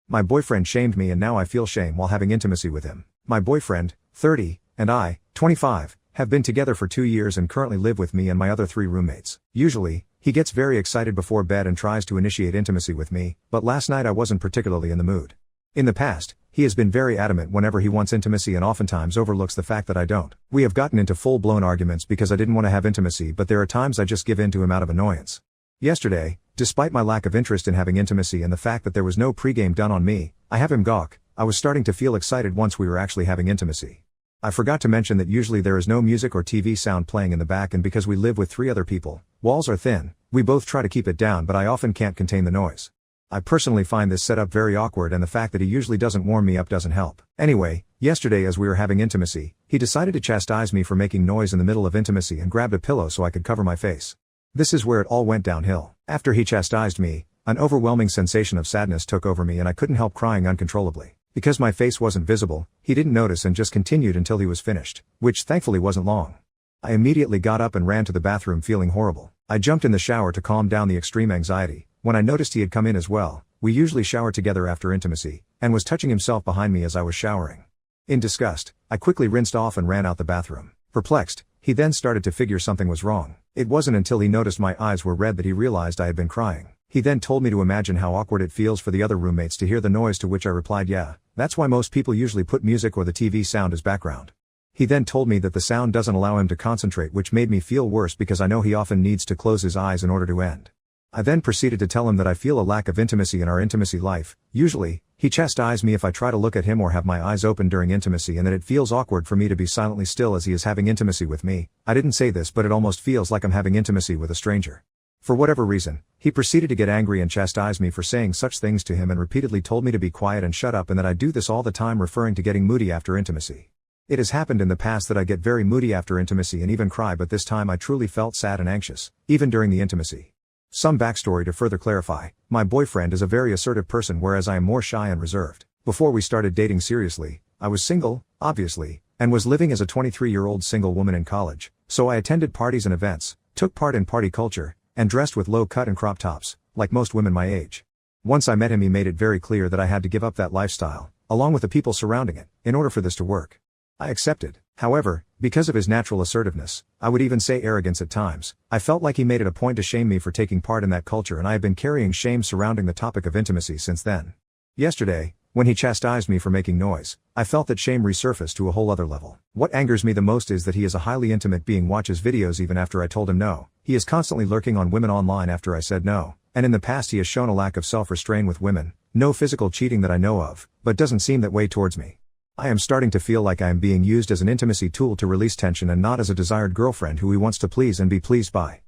My boyfriend shamed me and now I feel shame while having intimacy with him. My boyfriend, 30, and I, 25, have been together for 2 years and currently live with me and my other 3 roommates. Usually, he gets very excited before bed and tries to initiate intimacy with me, but last night I wasn't particularly in the mood. In the past, he has been very adamant whenever he wants intimacy and oftentimes overlooks the fact that I don't. We have gotten into full-blown arguments because I didn't want to have intimacy, but there are times I just give in to him out of annoyance. Yesterday, despite my lack of interest in having intimacy and the fact that there was no pregame done on me, I have him gawk. I was starting to feel excited once we were actually having intimacy. I forgot to mention that usually there is no music or TV sound playing in the back, and because we live with 3 other people, walls are thin, we both try to keep it down, but I often can't contain the noise. I personally find this setup very awkward, and the fact that he usually doesn't warm me up doesn't help. Anyway, yesterday as we were having intimacy, he decided to chastise me for making noise in the middle of intimacy and grabbed a pillow so I could cover my face. This is where it all went downhill. After he chastised me, an overwhelming sensation of sadness took over me and I couldn't help crying uncontrollably. Because my face wasn't visible, he didn't notice and just continued until he was finished, which thankfully wasn't long. I immediately got up and ran to the bathroom feeling horrible. I jumped in the shower to calm down the extreme anxiety. When I noticed he had come in as well, we usually shower together after intimacy, and was touching himself behind me as I was showering. In disgust, I quickly rinsed off and ran out the bathroom. Perplexed, he then started to figure something was wrong. It wasn't until he noticed my eyes were red that he realized I had been crying. He then told me to imagine how awkward it feels for the other roommates to hear the noise, to which I replied, yeah, that's why most people usually put music or the TV sound as background. He then told me that the sound doesn't allow him to concentrate, which made me feel worse because I know he often needs to close his eyes in order to end. I then proceeded to tell him that I feel a lack of intimacy in our intimacy life. Usually, he chastised me if I try to look at him or have my eyes open during intimacy, and that it feels awkward for me to be silently still as he is having intimacy with me. I didn't say this, but it almost feels like I'm having intimacy with a stranger. For whatever reason, he proceeded to get angry and chastise me for saying such things to him and repeatedly told me to be quiet and shut up and that I do this all the time, referring to getting moody after intimacy. It has happened in the past that I get very moody after intimacy and even cry, but this time I truly felt sad and anxious, even during the intimacy. Some backstory to further clarify: my boyfriend is a very assertive person whereas I am more shy and reserved. Before we started dating seriously, I was single, obviously, and was living as a 23-year-old single woman in college, so I attended parties and events, took part in party culture, and dressed with low cut and crop tops, like most women my age. Once I met him, he made it very clear that I had to give up that lifestyle, along with the people surrounding it, in order for this to work. I accepted. However, because of his natural assertiveness, I would even say arrogance at times, I felt like he made it a point to shame me for taking part in that culture, and I have been carrying shame surrounding the topic of intimacy since then. Yesterday, when he chastised me for making noise, I felt that shame resurfaced to a whole other level. What angers me the most is that he is a highly intimate being, watches videos even after I told him no. He is constantly lurking on women online after I said no, and in the past he has shown a lack of self-restraint with women. No physical cheating that I know of, but doesn't seem that way towards me. I am starting to feel like I am being used as an intimacy tool to release tension and not as a desired girlfriend who he wants to please and be pleased by.